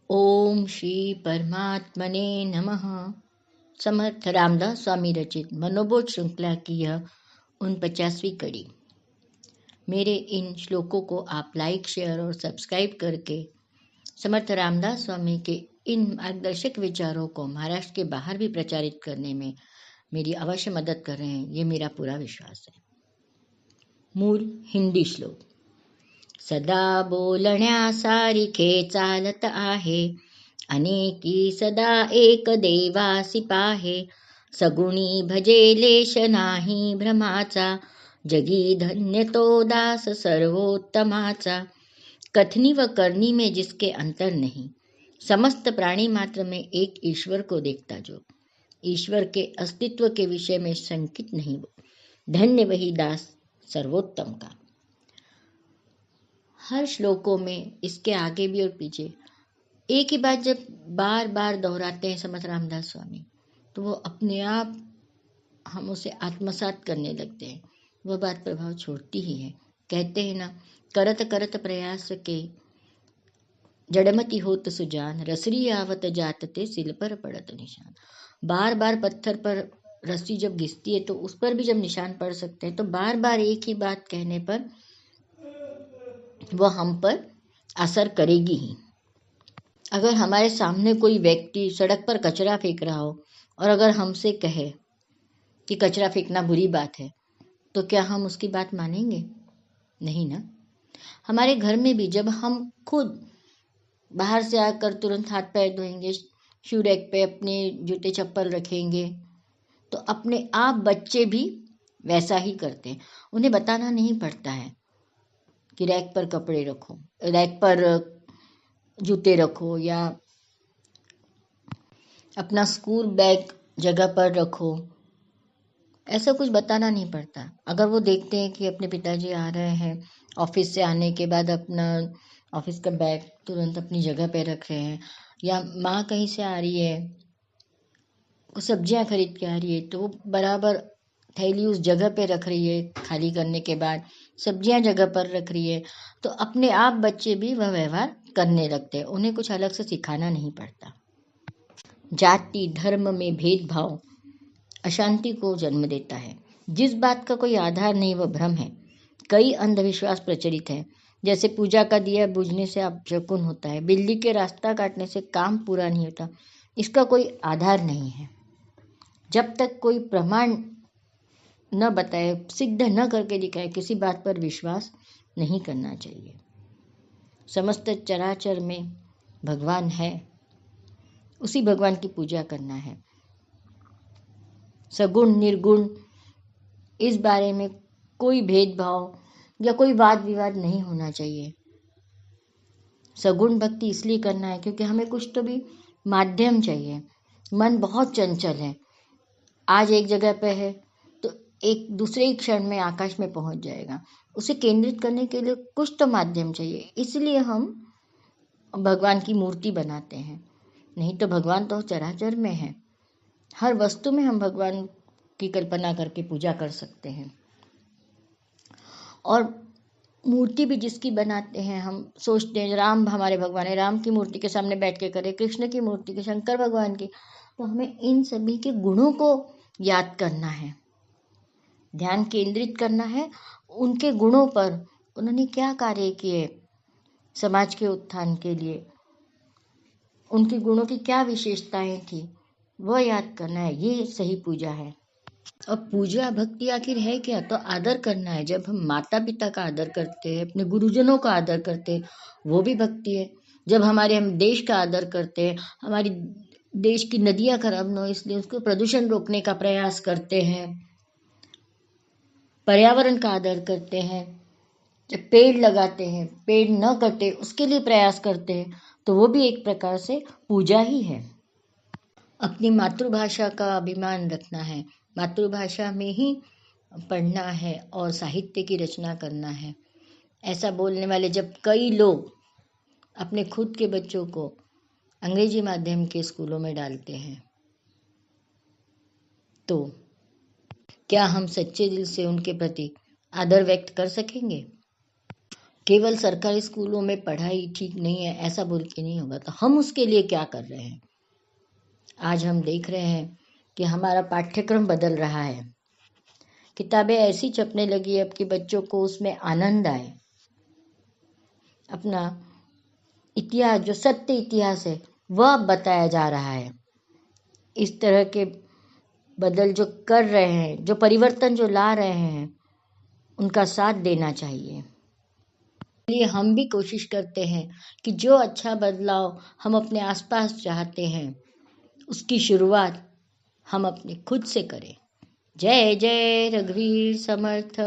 ओम श्री परमात्मने नमः। समर्थ रामदास स्वामी रचित मनोबोध श्रृंखला की यह 49वीं कड़ी। मेरे इन श्लोकों को आप लाइक, शेयर और सब्सक्राइब करके समर्थ रामदास स्वामी के इन मार्गदर्शक विचारों को महाराष्ट्र के बाहर भी प्रचारित करने में मेरी अवश्य मदद कर रहे हैं, ये मेरा पूरा विश्वास है। मूल हिंदी श्लोक। सदा बोलण्यासारिखे चालत आहे, अनेकी सदा एक देवासी पाहे. सगुणी भजे लेश नाही भ्रमाचा, जगी धन्य तो दास सर्वोत्तमाचा. कथनी व करनी में जिसके अंतर नहीं, समस्त प्राणी मात्र में एक ईश्वर को देखता जो. ईश्वर के अस्तित्व के विषय में शंकित नहीं वो, धन्य वही दास सर्वोत्तम का. हर श्लोकों में इसके आगे भी और पीछे एक ही बात जब बार बार दोहराते हैं समर्थ रामदास स्वामी, तो वो अपने आप हम उसे आत्मसात करने लगते हैं। वह बात प्रभाव छोड़ती ही है। कहते हैं ना, करत करत प्रयास के जड़मती होत सुजान, रसरी आवत जातते सिल पर पड़त निशान. बार बार पत्थर पर रस्सी जब घिसती है तो उस पर भी जब निशान पड़ सकते हैं, तो बार बार एक ही बात कहने पर वह हम पर असर करेगी ही। अगर हमारे सामने कोई व्यक्ति सड़क पर कचरा फेंक रहा हो और अगर हमसे कहे कि कचरा फेंकना बुरी बात है, तो क्या हम उसकी बात मानेंगे? नहीं ना। हमारे घर में भी जब हम खुद बाहर से आकर तुरंत हाथ पैर धोएंगे, शू रैक पे अपने जूते चप्पल रखेंगे, तो अपने आप बच्चे भी वैसा ही करते हैं। उन्हें बताना नहीं पड़ता है कि रैक पर कपड़े रखो, रैक पर जूते रखो या अपना स्कूल बैग जगह पर रखो। ऐसा कुछ बताना नहीं पड़ता। अगर वो देखते हैं कि अपने पिताजी आ रहे हैं, ऑफिस से आने के बाद अपना ऑफिस का बैग तुरंत अपनी जगह पे रख रहे हैं, या माँ कहीं से आ रही है, कुछ सब्जियाँ खरीद के आ रही है, तो वो बराबर थैली उस जगह पे रख रही है, खाली करने के बाद सब्जियाँ जगह पर रख रही है, तो अपने आप बच्चे भी वह व्यवहार करने लगते हैं। उन्हें कुछ अलग से सिखाना नहीं पड़ता। जाति धर्म में भेदभाव अशांति को जन्म देता है। जिस बात का कोई आधार नहीं वह भ्रम है। कई अंधविश्वास प्रचलित है, जैसे पूजा का दिया बुझने से अपशकुन होता है, बिल्ली के रास्ता काटने से काम पूरा नहीं होता। इसका कोई आधार नहीं है। जब तक कोई प्रमाण न बताए, सिद्ध न करके दिखाए, किसी बात पर विश्वास नहीं करना चाहिए। समस्त चराचर में भगवान है, उसी भगवान की पूजा करना है। सगुण निर्गुण इस बारे में कोई भेदभाव या कोई वाद विवाद नहीं होना चाहिए। सगुण भक्ति इसलिए करना है क्योंकि हमें कुछ तो भी माध्यम चाहिए। मन बहुत चंचल है, आज एक जगह पे है तो एक दूसरे ही क्षण में आकाश में पहुंच जाएगा। उसे केंद्रित करने के लिए कुछ तो माध्यम चाहिए, इसलिए हम भगवान की मूर्ति बनाते हैं। नहीं तो भगवान तो चराचर में है, हर वस्तु में हम भगवान की कल्पना करके पूजा कर सकते हैं। और मूर्ति भी जिसकी बनाते हैं, हम सोचते हैं राम हमारे भगवान है, राम की मूर्ति के सामने बैठ के करें, कृष्ण की मूर्ति के, शंकर भगवान की, तो हमें इन सभी के गुणों को याद करना है, ध्यान केंद्रित करना है उनके गुणों पर। उन्होंने क्या कार्य किए समाज के उत्थान के लिए, उनके गुणों की क्या विशेषताएं थी, वह याद करना है। ये सही पूजा है। अब पूजा भक्ति आखिर है क्या? तो आदर करना है। जब हम माता पिता का आदर करते हैं, अपने गुरुजनों का आदर करते हैं, वो भी भक्ति है। जब हम देश का आदर करते हैं, हमारी देश की नदियां खराब न हो इसलिए उसको प्रदूषण रोकने का प्रयास करते हैं, पर्यावरण का आदर करते हैं, जब पेड़ लगाते हैं, पेड़ न कटे उसके लिए प्रयास करते हैं, तो वो भी एक प्रकार से पूजा ही है। अपनी मातृभाषा का अभिमान रखना है, मातृभाषा में ही पढ़ना है और साहित्य की रचना करना है। ऐसा बोलने वाले जब कई लोग अपने खुद के बच्चों को अंग्रेजी माध्यम के स्कूलों में डालते हैं, तो क्या हम सच्चे दिल से उनके प्रति आदर व्यक्त कर सकेंगे? केवल सरकारी स्कूलों में पढ़ाई ठीक नहीं है ऐसा बोल के नहीं होगा, तो हम उसके लिए क्या कर रहे हैं। आज हम देख रहे हैं कि हमारा पाठ्यक्रम बदल रहा है, किताबें ऐसी छपने लगी अब कि बच्चों को उसमें आनंद आए। अपना इतिहास, जो सत्य इतिहास है, वह बताया जा रहा है। इस तरह के बदल जो कर रहे हैं, जो परिवर्तन जो ला रहे हैं, उनका साथ देना चाहिए। इसलिए हम भी कोशिश करते हैं कि जो अच्छा बदलाव हम अपने आसपास चाहते हैं, उसकी शुरुआत हम अपने खुद से करें। जय जय रघुवीर समर्थ।